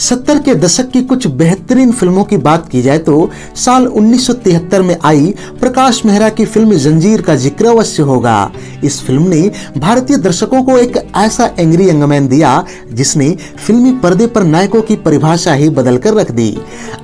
70 के दशक की कुछ बेहतरीन फिल्मों की बात की जाए तो साल 1973 में आई प्रकाश मेहरा की फिल्म जंजीर का जिक्र अवश्य होगा। इस फिल्म ने भारतीय दर्शकों को एक ऐसा एंग्री यंग मैन दिया जिसने फिल्मी पर्दे पर नायकों की परिभाषा ही बदल कर रख दी।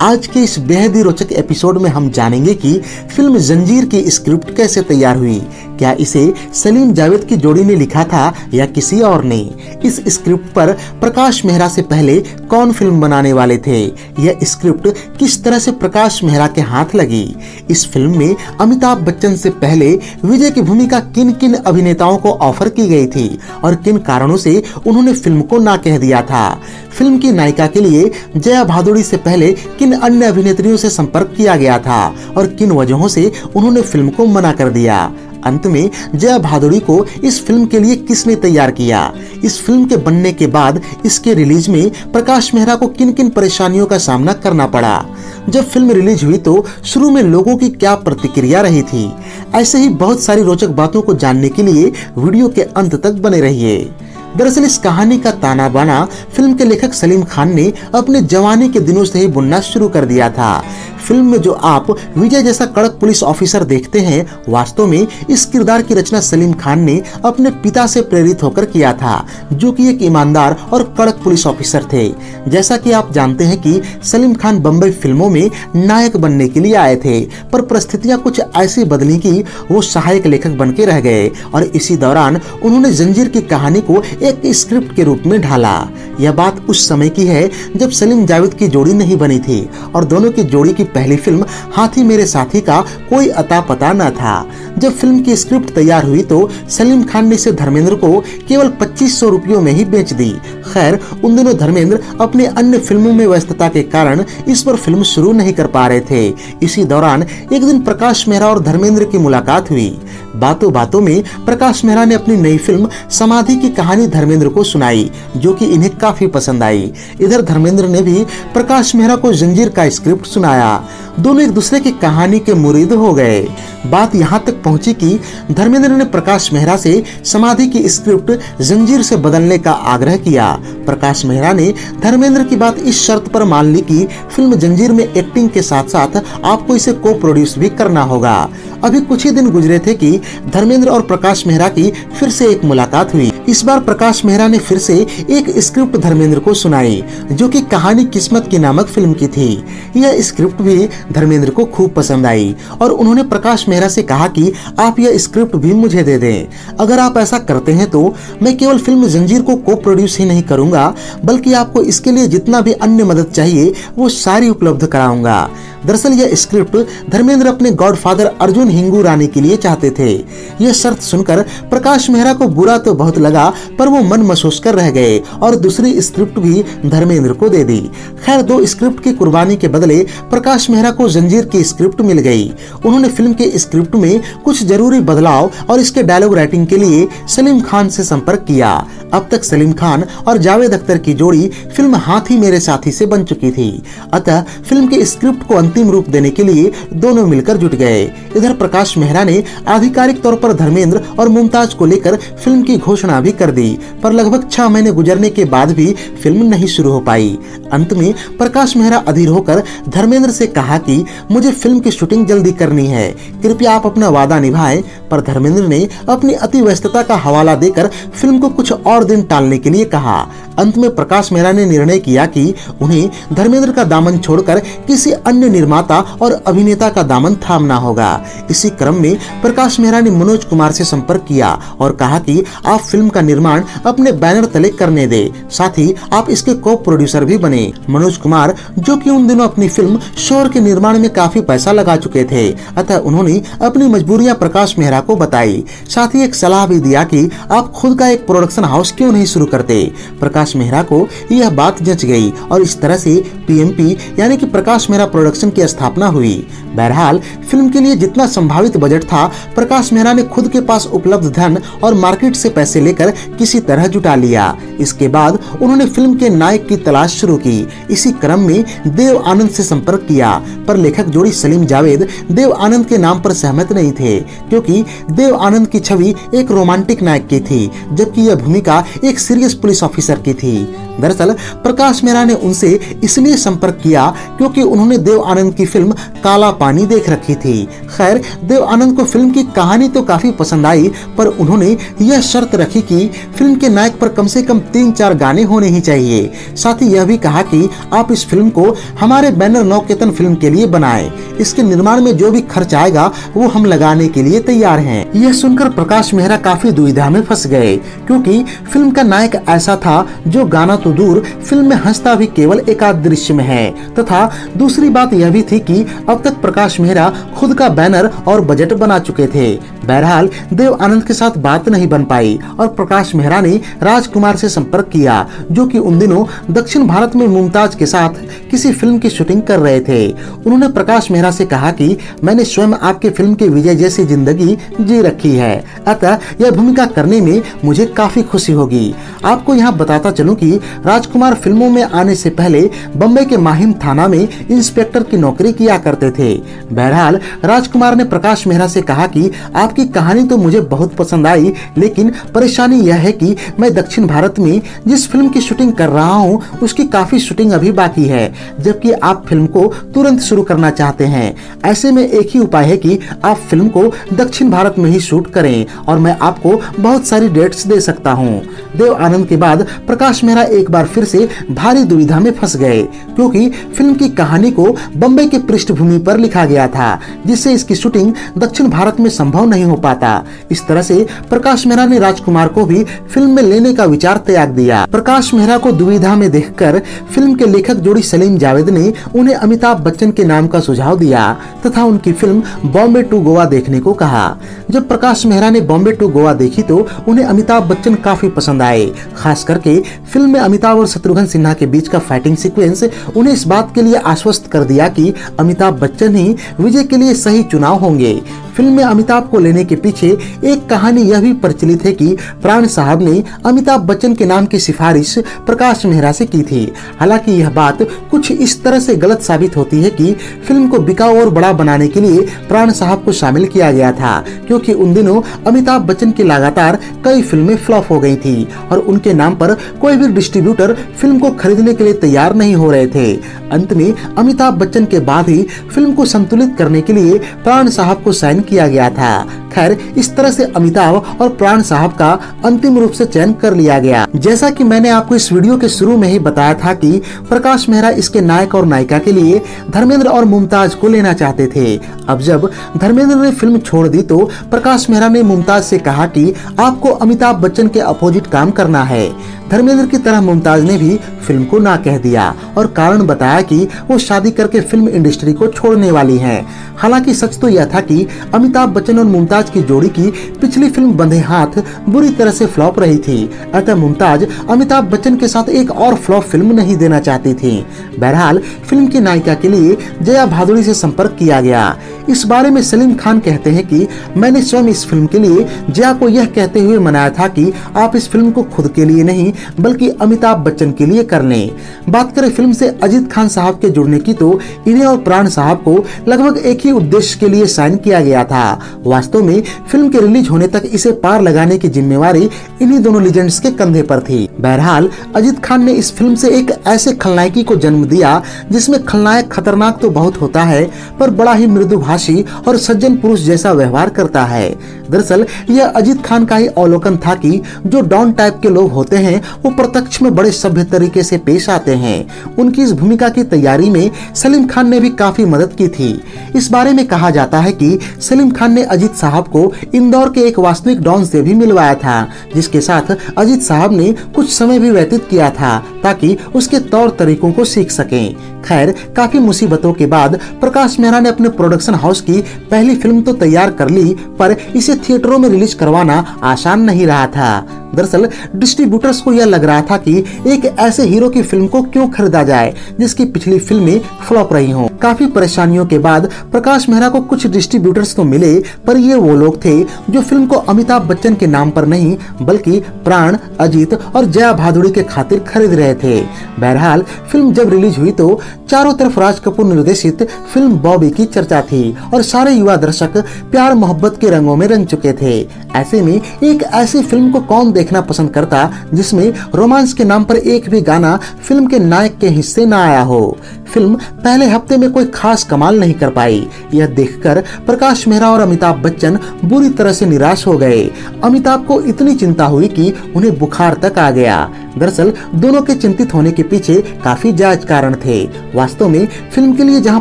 आज के इस बेहद ही रोचक एपिसोड में हम जानेंगे कि फिल्म जंजीर की स्क्रिप्ट कैसे तैयार हुई, क्या इसे सलीम जावेद की जोड़ी ने लिखा था या किसी और ने, इस स्क्रिप्ट पर प्रकाश मेहरा से पहले कौन फिल्म बनाने वाले थे, यह स्क्रिप्ट किस तरह से प्रकाश मेहरा के हाथ लगी, इस फिल्म में अमिताभ बच्चन से पहले विजय की भूमिका किन किन अभिनेताओं को ऑफर की गई थी और किन कारणों से उन्होंने फिल्म को ना कह दिया था। फिल्म की नायिका के लिए जया भादुड़ी से पहले किन अन्य अभिनेत्रियों से संपर्क किया गया था और किन वजहों से उन्होंने फिल्म को मना कर दिया। अंत में जया भादुड़ी को इस फिल्म के लिए किसने तैयार किया। इस फिल्म के बनने के बाद इसके रिलीज में प्रकाश मेहरा को किन किन परेशानियों का सामना करना पड़ा। जब फिल्म रिलीज हुई तो शुरू में लोगों की क्या प्रतिक्रिया रही थी। ऐसे ही बहुत सारी रोचक बातों को जानने के लिए वीडियो के अंत तक बने रहिए। दरअसल इस कहानी का ताना बाना फिल्म के लेखक सलीम खान ने अपने जवानी के दिनों से ही बुनना शुरू कर दिया था। फिल्म में जो आप विजय जैसा कड़क पुलिस ऑफिसर देखते हैं, वास्तव में इस किरदार की रचना सलीम खान ने अपने पिता से प्रेरित होकर किया था, जो कि एक ईमानदार और कड़क पुलिस ऑफिसर थे। जैसा कि आप जानते हैं कि सलीम खान बम्बई फिल्मों में नायक बनने के लिए आए थे, पर परिस्थितियां कुछ ऐसी बदली कि वो सहायक लेखक बन के रह गए और इसी दौरान उन्होंने जंजीर की कहानी को एक स्क्रिप्ट के रूप में ढाला। यह बात उस समय की है जब सलीम जावेद की जोड़ी नहीं बनी थी और दोनों की जोड़ी की पहली फिल्म हाथी मेरे साथी का कोई अता पता न था। जब फिल्म की स्क्रिप्ट तैयार हुई तो सलीम खान ने इसे धर्मेंद्र को केवल 2500 रुपयों में ही बेच दी। खैर, उन दिनों धर्मेंद्र अपने अन्य फिल्मों में व्यस्तता के कारण इस पर फिल्म शुरू नहीं कर पा रहे थे। इसी दौरान एक दिन प्रकाश मेहरा और धर्मेंद्र की मुलाकात हुई। बातों बातों में प्रकाश मेहरा ने अपनी नई फिल्म समाधि की कहानी धर्मेंद्र को सुनाई, जो कि इन्हें काफी पसंद आई। इधर धर्मेंद्र ने भी प्रकाश मेहरा को जंजीर का स्क्रिप्ट सुनाया। दोनों एक दूसरे की कहानी के मुरीद हो गए। बात यहाँ तक पहुंची कि धर्मेंद्र ने प्रकाश मेहरा से समाधि की स्क्रिप्ट जंजीर से बदलने का आग्रह किया। प्रकाश मेहरा ने धर्मेंद्र की बात इस शर्त पर मान ली कि फिल्म जंजीर में एक्टिंग के साथ साथ आपको इसे को प्रोड्यूस भी करना होगा। अभी कुछ ही दिन गुजरे थे कि धर्मेंद्र और प्रकाश मेहरा की फिर से एक मुलाकात हुई। इस बार प्रकाश मेहरा ने फिर से एक स्क्रिप्ट धर्मेंद्र को सुनाई, जो कि कहानी किस्मत की नामक फिल्म की थी। यह स्क्रिप्ट भी धर्मेंद्र को खूब पसंद आई और उन्होंने प्रकाश मेहरा से कहा कि आप यह स्क्रिप्ट भी मुझे दे दें। अगर आप ऐसा करते हैं तो मैं केवल फिल्म जंजीर को को प्रोड्यूस ही नहीं करूंगा, बल्कि आपको इसके लिए जितना भी अन्य मदद चाहिए वो सारी उपलब्ध कराऊंगा। दरअसल यह स्क्रिप्ट धर्मेंद्र अपने गॉडफादर अर्जुन हिंगुरानी के लिए चाहते थे। यह शर्त सुनकर प्रकाश मेहरा को बुरा तो बहुत लगा, पर वो मन महसूस कर रह गए और दूसरी स्क्रिप्ट भी धर्मेंद्र को दे दी। खैर, दो स्क्रिप्ट की कुर्बानी के बदले प्रकाश मेहरा को जंजीर की स्क्रिप्ट मिल गई। उन्होंने फिल्म के स्क्रिप्ट में कुछ जरूरी बदलाव और इसके डायलॉग राइटिंग के लिए सलीम खान से संपर्क किया। अब तक सलीम खान और जावेद अख्तर की जोड़ी फिल्म हाथी मेरे साथी से बन चुकी थी, अतः फिल्म के स्क्रिप्ट को अंतिम रूप देने के लिए दोनों मिलकर जुट गए। इधर प्रकाश मेहरा ने आधिकारिक तौर पर धर्मेंद्र और मुमताज को लेकर फिल्म की घोषणा भी कर दी, पर लगभग 6 महीने गुजरने के बाद भी फिल्म नहीं शुरू हो पाई। अंत में प्रकाश मेहरा अधीर होकर धर्मेंद्र से कहा कि मुझे फिल्म की शूटिंग जल्दी करनी है, कृपया आप अपना वादा निभाएं। पर धर्मेंद्र ने अपनी अति व्यस्तता का हवाला देकर फिल्म को कुछ और दिन टालने के लिए कहा। अंत में प्रकाश मेहरा ने निर्णय किया कि उन्हें धर्मेंद्र का दामन छोड़कर किसी अन्य निर्माता और अभिनेता का दामन थामना होगा। इसी क्रम में प्रकाश मेहरा ने मनोज कुमार से संपर्क किया और कहा कि आप फिल्म का निर्माण अपने बैनर तले करने दे, साथ ही आप इसके को प्रोड्यूसर भी बने। मनोज कुमार, जो कि उन दिनों अपनी फिल्म शोर के निर्माण में काफी पैसा लगा चुके थे, अतः उन्होंने अपनी मजबूरियां प्रकाश मेहरा को बताई। साथ ही एक सलाह भी दिया कि आप खुद का एक प्रोडक्शन हाउस क्यों नहीं शुरू करते। प्रकाश मेहरा को यह बात जच गई और इस तरह से पीएमपी यानी कि प्रकाश मेहरा प्रोडक्शन की स्थापना हुई। बहरहाल फिल्म के लिए जितना संभावित बजट था, प्रकाश मेहरा ने खुद के पास उपलब्ध धन और मार्केट से पैसे लेकर किसी तरह जुटा लिया। इसके बाद उन्होंने फिल्म के नायक की तलाश शुरू की। इसी क्रम में देव आनंद से संपर्क किया, पर लेखक जोड़ी सलीम जावेद देव आनंद के नाम पर सहमत नहीं थे, क्योंकि देव आनंद की छवि एक रोमांटिक नायक की थी, जबकि यह भूमिका एक सीरियस पुलिस ऑफिसर की थी। दरअसल प्रकाश मेहरा ने उनसे इसलिए संपर्क किया क्योंकि उन्होंने देव आनंद की फिल्म काला पानी देख रखी थी। खैर, देव आनंद को फिल्म की कहानी तो काफी पसंद आई, पर उन्होंने यह शर्त रखी कि फिल्म के नायक पर कम से कम 3-4 गाने होने ही चाहिए। साथ ही यह भी कहा कि आप इस फिल्म को हमारे बैनर नवकेतन फिल्म के लिए बनाएं। इसके निर्माण में जो भी खर्च आएगा वो हम लगाने के लिए तैयार हैं। यह सुनकर प्रकाश मेहरा काफी दुविधा में फंस गए, क्योंकि फिल्म का नायक ऐसा था जो गाना तो दूर फिल्म में हंसता भी केवल एक आध दृश्य में है, तथा दूसरी बात यह भी थी कि अब तक प्रकाश मेहरा खुद का बैनर और बजट बना चुके थे। बहरहाल देव आनंद के साथ बात नहीं बन पाई और प्रकाश मेहरा ने राजकुमार से संपर्क किया, जो कि उन दिनों दक्षिण भारत में मुमताज के साथ किसी फिल्म की शूटिंग कर रहे थे। उन्होंने प्रकाश मेहरा से कहा कि मैंने स्वयं आपके फिल्म के विजय जैसी जिंदगी जी रखी है, अतः यह भूमिका करने में मुझे काफी खुशी होगी। आपको यहाँ बताता चलूं कि राजकुमार फिल्मों में आने से पहले बम्बई के माहिम थाना में इंस्पेक्टर की नौकरी किया करते थे। बहरहाल राजकुमार ने प्रकाश मेहरा से कहा कि आपकी कहानी तो मुझे बहुत पसंद आई, लेकिन परेशानी यह है कि मैं दक्षिण भारत में जिस फिल्म की शूटिंग कर रहा हूँ उसकी काफी शूटिंग अभी बाकी है, जबकि आप फिल्म को तुरंत शुरू करना चाहते हैं। ऐसे में एक ही उपाय है कि आप फिल्म को दक्षिण भारत में ही शूट करें और मैं आपको बहुत सारी डेट्स दे सकता हूँ। देव आनंद के बाद प्रकाश मेहरा एक बार फिर से भारी दुविधा में फंस गए, क्योंकि फिल्म की कहानी को बम्बई की पृष्ठभूमि पर लिखा गया था, जिससे इसकी शूटिंग दक्षिण भारत में संभव नहीं हो पाता। इस तरह से प्रकाश मेहरा ने राजकुमार को भी फिल्म में लेने का विचार त्याग दिया। प्रकाश मेहरा को दुविधा में देखकर फिल्म के लेखक जोड़ी सलीम जावेद ने उन्हें अमिताभ बच्चन के नाम का सुझाव दिया तथा उनकी फिल्म बॉम्बे टू गोवा देखने को कहा। जब प्रकाश मेहरा ने बॉम्बे टू गोवा देखी तो उन्हें अमिताभ बच्चन काफी पसंद आए। खास करके फिल्म में अमिताभ और शत्रुघ्न सिन्हा के बीच का फाइटिंग सीक्वेंस उन्हें इस बात के लिए आश्वस्त कर दिया कि अमिताभ बच्चन ही विजय के लिए सही चुनाव होंगे। फिल्म में अमिताभ को लेने के पीछे एक कहानी यह भी प्रचलित है कि प्राण साहब ने अमिताभ बच्चन के नाम की सिफारिश प्रकाश मेहरा से की थी। हालांकि यह बात कुछ इस तरह से गलत साबित होती है कि फिल्म को बिकाऊ और बड़ा बनाने के लिए प्राण साहब को शामिल किया गया था, क्योंकि उन दिनों अमिताभ बच्चन की लगातार कई फिल्में फ्लॉप हो गई थी और उनके नाम पर कोई भी डिस्ट्रीब्यूटर फिल्म को खरीदने के लिए तैयार नहीं हो रहे थे। अंत में अमिताभ बच्चन के बाद ही फिल्म को संतुलित करने के लिए प्राण साहब को साइन किया गया था। खैर, इस तरह से अमिताभ और प्राण साहब का अंतिम रूप से चयन कर लिया गया। जैसा कि मैंने आपको इस वीडियो के शुरू में ही बताया था कि प्रकाश मेहरा इसके नायक और नायिका के लिए धर्मेंद्र और मुमताज को लेना चाहते थे। अब जब धर्मेंद्र ने फिल्म छोड़ दी तो प्रकाश मेहरा ने मुमताज से कहा कि आपको अमिताभ बच्चन के अपोजिट काम करना है। धर्मेंद्र की तरह मुमताज ने भी फिल्म को ना कह दिया और कारण बताया कि वो शादी करके फिल्म इंडस्ट्री को छोड़ने वाली हैं। हालांकि सच तो यह था कि अमिताभ बच्चन और मुमताज की जोड़ी की पिछली फिल्म बंधे हाथ बुरी तरह से फ्लॉप रही थी, अतः मुमताज अमिताभ बच्चन के साथ एक और फ्लॉप फिल्म नहीं देना चाहती थी। बहरहाल फिल्म की नायिका के लिए जया भादुड़ी से संपर्क किया गया। इस बारे में सलीम खान कहते हैं कि मैंने स्वयं इस फिल्म के लिए जया को यह कहते हुए मनाया था कि आप इस फिल्म को खुद के लिए नहीं बल्कि अमिताभ बच्चन के लिए कर लें। बात करें फिल्म से अजीत खान साहब के जुड़ने की तो इन्हें और प्राण साहब को लगभग एक ही उद्देश्य के लिए साइन किया गया था। वास्तव में फिल्म के रिलीज होने तक इसे पार लगाने की जिम्मेवारी इन्हीं दोनों लीजेंड्स के कंधे पर थी। बहरहाल अजीत खान ने इस फिल्म से एक ऐसे खलनायकी को जन्म दिया जिसमें खलनायक खतरनाक तो बहुत होता है पर बड़ा ही मृदुभाषी और सज्जन पुरुष जैसा व्यवहार करता है। दरअसल यह अजीत खान का ही अवलोकन था कि जो डॉन टाइप के लोग होते हैं वो प्रत्यक्ष में बड़े सभ्य तरीके से पेश आते हैं। उनकी इस भूमिका की तैयारी में सलीम खान ने भी काफी मदद की थी। इस बारे में कहा जाता है कि सलीम खान ने अजीत साहब को इंदौर के एक वास्तविक डॉन से भी मिलवाया था, जिसके साथ अजीत साहब ने कुछ समय भी व्यतीत किया था ताकि उसके तौर तरीकों को सीख सकें। खैर, काफी मुसीबतों के बाद प्रकाश मेहरा ने अपने प्रोडक्शन हाउस की पहली फिल्म तो तैयार कर ली, पर इसे थिएटरों में रिलीज करवाना आसान नहीं रहा था। दरअसल डिस्ट्रीब्यूटर्स को यह लग रहा था कि एक ऐसे हीरो की फिल्म को क्यों खरीदा जाए जिसकी पिछली फिल्में फ्लॉप रही हों। काफी परेशानियों के बाद प्रकाश मेहरा को कुछ डिस्ट्रीब्यूटर्स तो मिले, पर ये वो लोग थे जो फिल्म को अमिताभ बच्चन के नाम पर नहीं बल्कि प्राण, अजीत और जया भादुड़ी के खातिर खरीद रहे थे। बहरहाल फिल्म जब रिलीज हुई तो चारों तरफ राज कपूर निर्देशित फिल्म बॉबी की चर्चा थी और सारे युवा दर्शक प्यार मोहब्बत के रंगों में रंग चुके थे। ऐसे में एक ऐसी फिल्म को कौन देखना पसंद करता जिसमें रोमांस के नाम पर एक भी गाना फिल्म के नायक के हिस्से न आया हो। फिल्म पहले हफ्ते में कोई खास कमाल नहीं कर पाई। यह देखकर प्रकाश मेहरा और अमिताभ बच्चन बुरी तरह से निराश हो गए। अमिताभ को इतनी चिंता हुई कि उन्हें बुखार तक आ गया। दरअसल दोनों के चिंतित होने के पीछे काफी जायज कारण थे। वास्तव में फिल्म के लिए जहां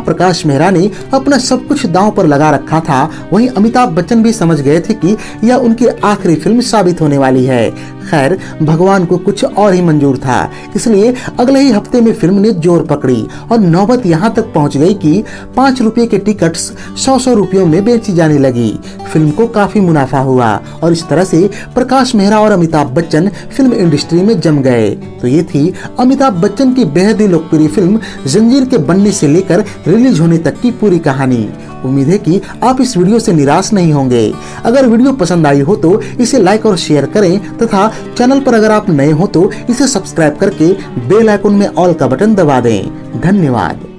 प्रकाश मेहरा ने अपना सब कुछ दांव पर लगा रखा था, वहीं अमिताभ बच्चन भी समझ गए थे कि यह उनकी आखिरी फिल्म साबित होने वाली है। खैर, भगवान को कुछ और ही मंजूर था, इसलिए अगले ही हफ्ते में फिल्म ने जोर पकड़ी और नौबत यहाँ तक पहुँच गई कि 5 रुपए के टिकट्स 100 रुपयों में बेची जाने लगी। फिल्म को काफी मुनाफा हुआ और इस तरह से प्रकाश मेहरा और अमिताभ बच्चन फिल्म इंडस्ट्री में जम गए। तो ये थी अमिताभ बच्चन की बेहद ही लोकप्रिय फिल्म जंजीर के बनने से लेकर रिलीज होने तक की पूरी कहानी। उम्मीद है कि आप इस वीडियो से निराश नहीं होंगे। अगर वीडियो पसंद आई हो तो इसे लाइक और शेयर करें तथा चैनल पर अगर आप नए हो तो इसे सब्सक्राइब करके बेल आइकन में ऑल का बटन दबा दें। धन्यवाद।